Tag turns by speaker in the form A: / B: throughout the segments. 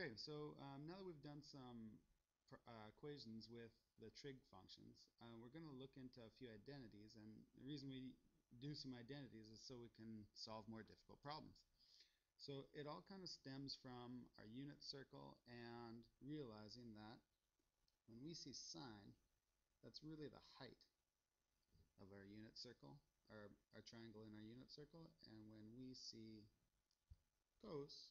A: Okay, so now that we've done some equations with the trig functions, we're going to look into a few identities, and the reason we do some identities is so we can solve more difficult problems. So it all kind of stems from our unit circle and realizing that when we see sine, that's really the height of our unit circle, our triangle in our unit circle, and when we see cos,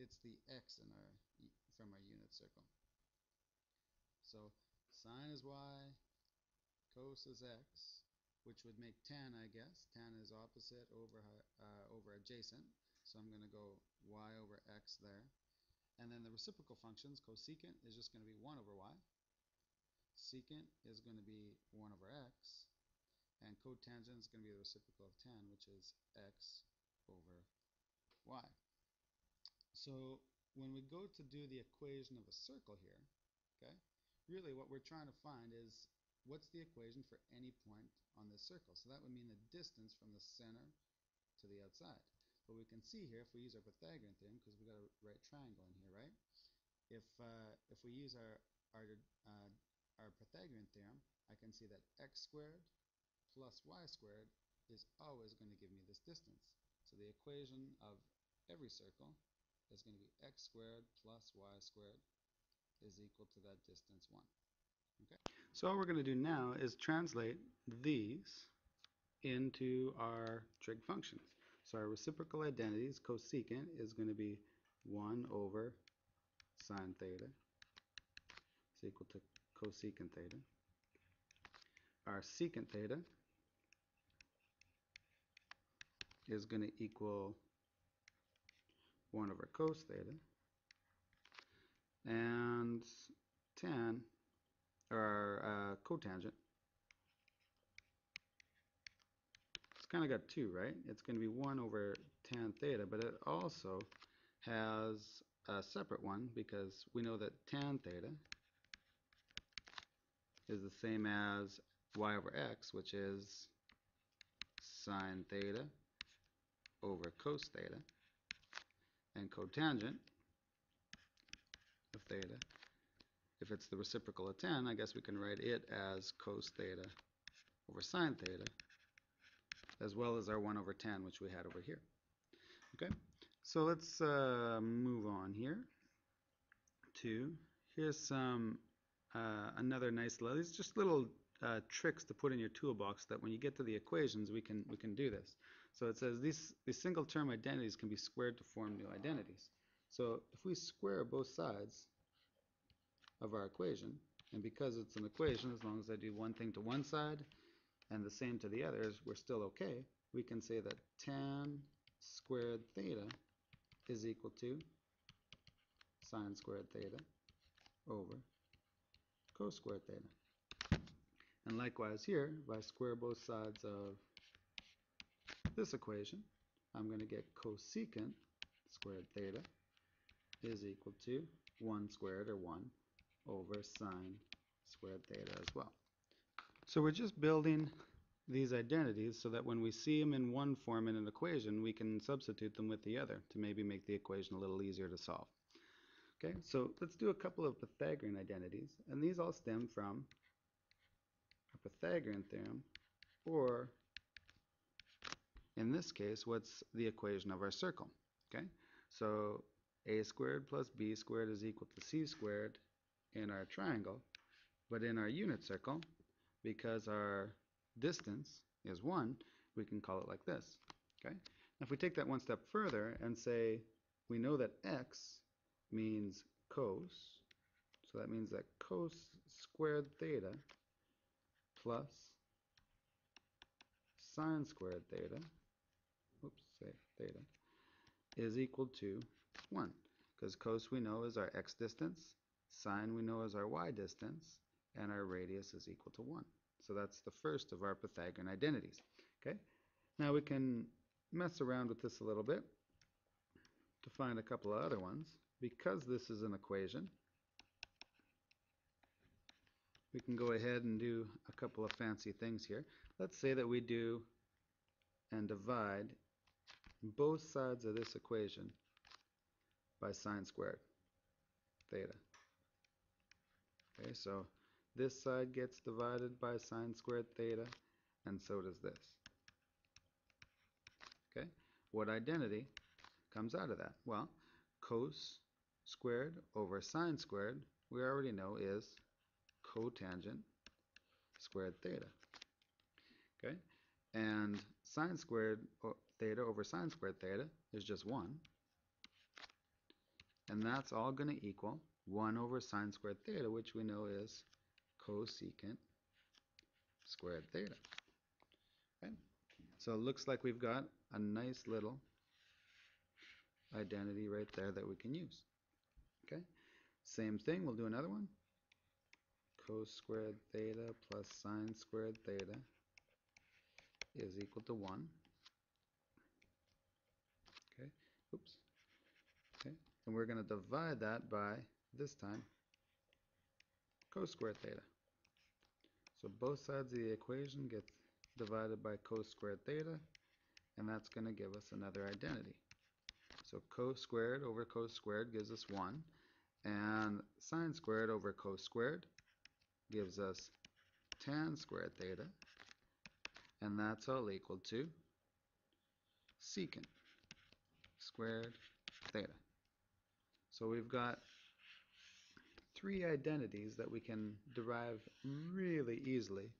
A: it's the x in from our unit circle. So sine is y, cos is x, which would make tan, I guess. Tan is opposite over adjacent, so I'm going to go y over x there. And then the reciprocal functions, cosecant is just going to be 1 over y. Secant is going to be 1 over x. And cotangent is going to be the reciprocal of tan, which is x over y. So when we go to do the equation of a circle here, okay, really what we're trying to find is what's the equation for any point on this circle. So that would mean the distance from the center to the outside. But we can see here, if we use our Pythagorean theorem, because we've got a right triangle in here, right? If we use our Pythagorean theorem, I can see that x squared plus y squared is always going to give me this distance. So the equation of every circle is going to be x squared plus y squared is equal to that distance 1. Okay. So all we're going to do now is translate these into our trig functions. So our reciprocal identities, cosecant is going to be 1 over sine theta is equal to cosecant theta. Our secant theta is going to equal 1 over cos theta. And tan, or cotangent, it's kind of got 2, right? It's going to be 1 over tan theta, but it also has a separate one because we know that tan theta is the same as y over x, which is sine theta over cos theta. And cotangent of theta, if it's the reciprocal of tan, I guess we can write it as cos theta over sine theta, as well as our 1 over tan, which we had over here. Okay, so let's move on here to, here's some another nice little, these just little tricks to put in your toolbox that when you get to the equations we can do this. So it says these single term identities can be squared to form new identities. So if we square both sides of our equation, and because it's an equation, as long as I do one thing to one side and the same to the others, we're still okay. We can say that tan squared theta is equal to sine squared theta over cos squared theta. And likewise here, if I square both sides of this equation, I'm going to get cosecant squared theta is equal to 1 squared, or 1, over sine squared theta as well. So we're just building these identities so that when we see them in one form in an equation, we can substitute them with the other to maybe make the equation a little easier to solve. Okay, so let's do a couple of Pythagorean identities, and these all stem from a Pythagorean theorem, or in this case, what's the equation of our circle? Okay, so a squared plus b squared is equal to c squared in our triangle, but in our unit circle, because our distance is 1, we can call it like this. Okay, now if we take that one step further and say we know that x means cos, so that means that cos squared theta plus sine squared theta, theta, is equal to 1, because cos we know is our x distance, sine we know is our y distance, and our radius is equal to 1. So that's the first of our Pythagorean identities. Okay, now we can mess around with this a little bit to find a couple of other ones. Because this is an equation, we can go ahead and do a couple of fancy things here. Let's say that we do and divide both sides of this equation by sine squared theta. Okay, so this side gets divided by sine squared theta, and so does this. Okay, what identity comes out of that? Well, cos squared over sine squared, we already know is cotangent squared theta. Okay, and sine squared theta over sine squared theta is just 1. And that's all going to equal 1 over sine squared theta, which we know is cosecant squared theta. Okay? So it looks like we've got a nice little identity right there that we can use. Okay? Same thing, we'll do another one. Cos squared theta plus sine squared theta is equal to 1. Okay? Oops. Okay? And we're going to divide that by, this time, cos squared theta. So both sides of the equation get divided by cos squared theta, and that's going to give us another identity. So cos squared over cos squared gives us 1, and sine squared over cos squared gives us tan squared theta, and that's all equal to secant squared theta. So we've got 3 identities that we can derive really easily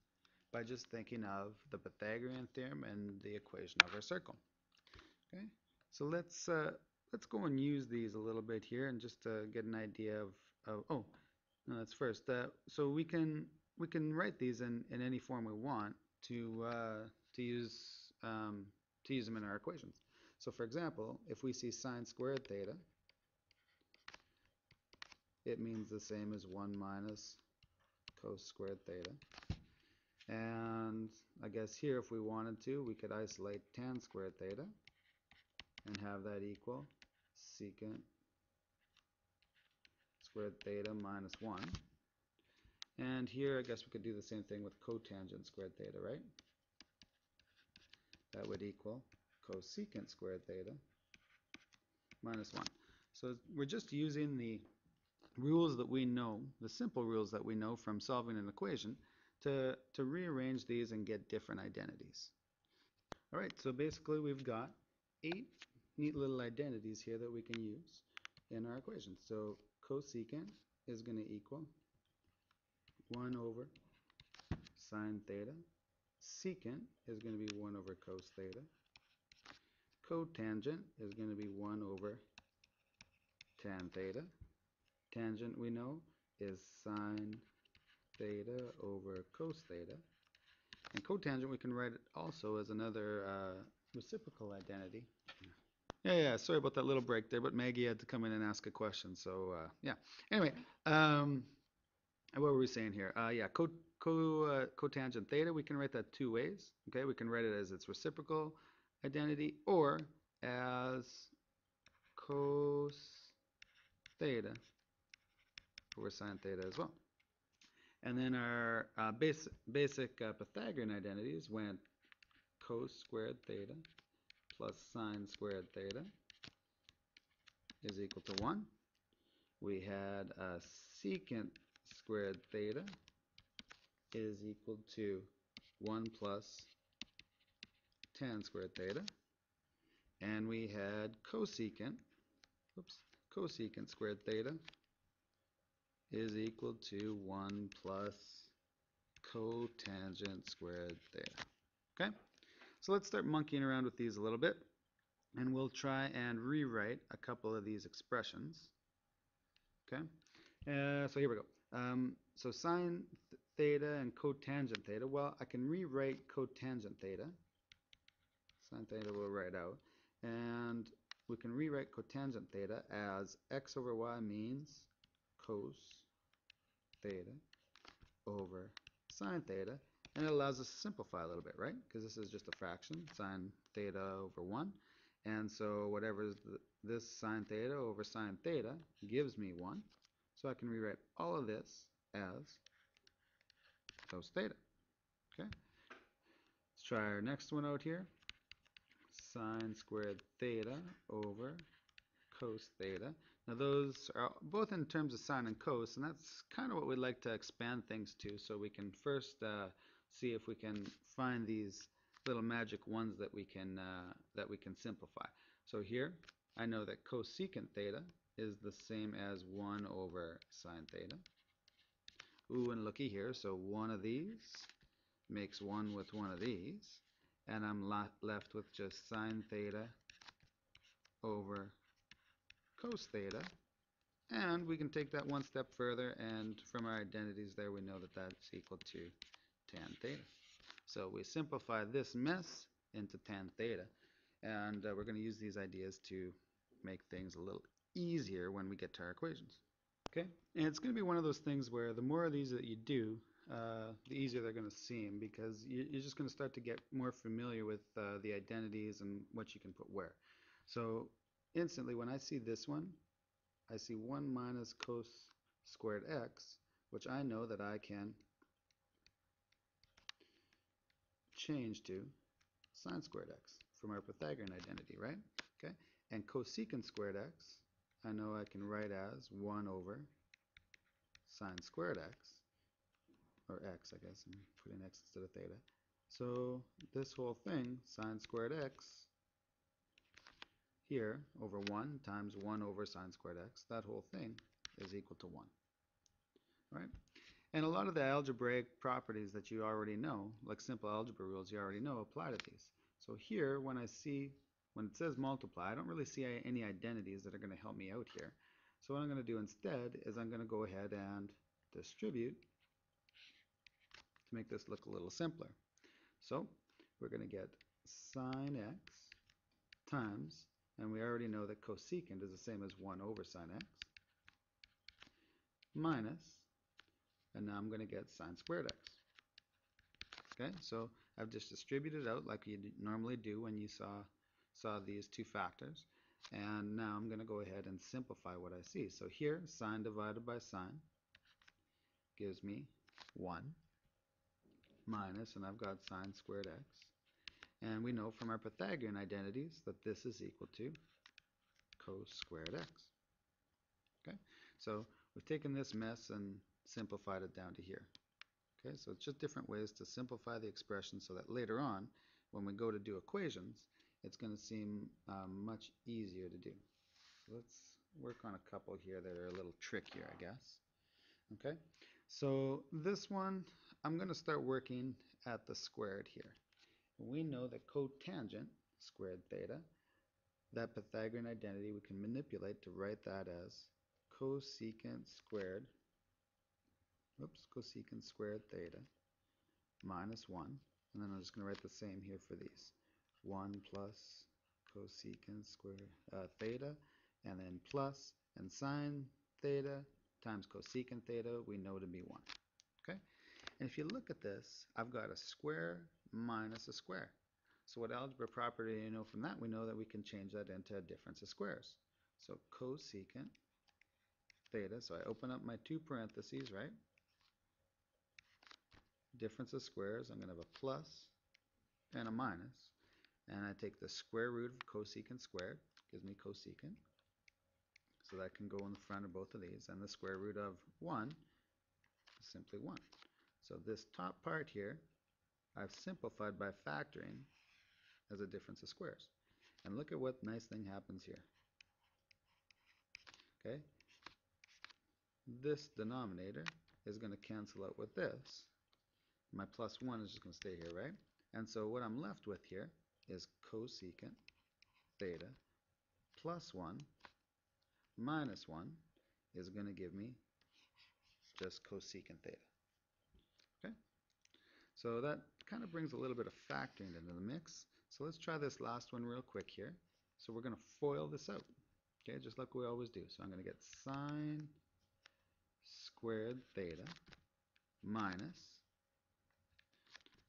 A: by just thinking of the Pythagorean theorem and the equation of our circle. Okay, so let's go and use these a little bit here, and just to get an idea of oh, no, that's first. So we can write these in any form we want to use them in our equations. So for example, if we see sine squared theta, it means the same as 1 minus cos squared theta. And I guess here, if we wanted to, we could isolate tan squared theta and have that equal secant squared theta minus 1. And here, I guess we could do the same thing with cotangent squared theta, right? That would equal cosecant squared theta minus 1. So we're just using the rules that we know, the simple rules that we know from solving an equation, to rearrange these and get different identities. All right, so basically we've got 8 neat little identities here that we can use in our equation. So cosecant is going to equal 1 over sine theta. Secant is going to be 1 over cos theta. Cotangent is going to be 1 over tan theta. Tangent, we know, is sine theta over cos theta. And cotangent, we can write it also as another reciprocal identity. Yeah, sorry about that little break there, but Maggie had to come in and ask a question, so yeah. Anyway, what were we saying here? Yeah, cotangent theta, we can write that 2 ways. Okay, we can write it as its reciprocal identity, or as cos theta over sine theta as well. And then our basic Pythagorean identities went cos squared theta plus sine squared theta is equal to 1. We had secant squared theta is equal to 1 plus tan squared theta. And we had cosecant squared theta is equal to 1 plus cotangent squared theta. Okay? So let's start monkeying around with these a little bit, and we'll try and rewrite a couple of these expressions. Okay? So here we go. So sine theta and cotangent theta. Well, I can rewrite cotangent theta. Sine theta we'll write out. And we can rewrite cotangent theta as x over y means cos theta over sine theta. And it allows us to simplify a little bit, right? Because this is just a fraction, sine theta over 1. And so whatever this sine theta over sine theta gives me 1. So I can rewrite all of this as cos theta. Okay. Let's try our next one out here. sine squared theta over cos theta. Now those are both in terms of sine and cos, and that's kind of what we'd like to expand things to, so we can first see if we can find these little magic ones that we can simplify. So here I know that cosecant theta is the same as 1 over sine theta. Ooh, and looky here, so one of these makes 1 with one of these, and I'm left with just sine theta over cos theta. And we can take that one step further, and from our identities there we know that that's equal to tan theta. So we simplify this mess into tan theta, and we're going to use these ideas to make things a little easier when we get to our equations. Okay, and it's going to be one of those things where the more of these that you do, the easier they're going to seem, because you're just going to start to get more familiar with the identities and what you can put where. So instantly when I see this one, I see 1 minus cos squared x, which I know that I can change to sine squared x from our Pythagorean identity, right? Okay, and cosecant squared x, I know I can write as 1 over sine squared x, or x, I guess, I'm putting x instead of theta. So this whole thing, sine squared x, here, over 1 times 1 over sine squared x, that whole thing is equal to 1. Right? And a lot of the algebraic properties that you already know, like simple algebra rules you already know, apply to these. So here, when it says multiply, I don't really see any identities that are going to help me out here. So what I'm going to do instead is I'm going to go ahead and distribute to make this look a little simpler. So we're going to get sine x times, and we already know that cosecant is the same as 1 over sine x, minus, and now I'm going to get sine squared x. Okay, so I've just distributed out like you normally do when you saw these two factors, and now I'm going to go ahead and simplify what I see. So here, sine divided by sine gives me 1 minus, and I've got sine squared x, and we know from our Pythagorean identities that this is equal to cos squared x. Okay, so we've taken this mess and simplified it down to here. Okay, so it's just different ways to simplify the expression so that later on, when we go to do equations, it's going to seem much easier to do. So let's work on a couple here that are a little trickier, I guess. Okay, so this one, I'm going to start working at the squared here. We know that cotangent squared theta, that Pythagorean identity, we can manipulate to write that as cosecant squared theta minus 1, and then I'm just going to write the same here for these. 1 plus cosecant squared theta, and then plus, and sine theta times cosecant theta we know to be 1. Okay? And if you look at this, I've got a square minus a square. So what algebra property do you know from that? We know that we can change that into a difference of squares. So cosecant theta, so I open up my two parentheses, right? Difference of squares, I'm going to have a plus and a minus, and I take the square root of cosecant squared, gives me cosecant, so that can go in the front of both of these, and the square root of 1 is simply 1. So this top part here, I've simplified by factoring as a difference of squares. And look at what nice thing happens here. Okay, this denominator is going to cancel out with this. My plus 1 is just going to stay here, right? And so what I'm left with here is cosecant theta plus 1 minus 1 is going to give me just cosecant theta. Okay? So that kind of brings a little bit of factoring into the mix. So let's try this last one real quick here. So we're going to FOIL this out. Okay, just like we always do. So I'm going to get sine squared theta minus,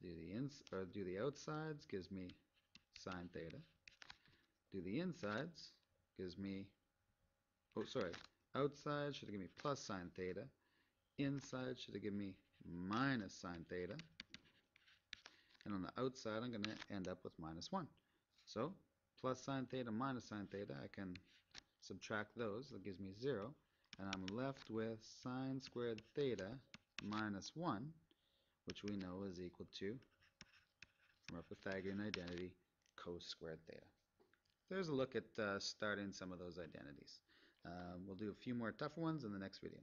A: do the outsides, gives me sine theta. Do the insides, gives me, oh sorry, outside should give me plus sine theta. Inside should give me minus sine theta. And on the outside, I'm going to end up with minus 1. So plus sine theta minus sine theta, I can subtract those. That gives me 0. And I'm left with sine squared theta minus 1, which we know is equal to, from our Pythagorean identity, cos squared theta. There's a look at starting some of those identities. We'll do a few more tougher ones in the next video.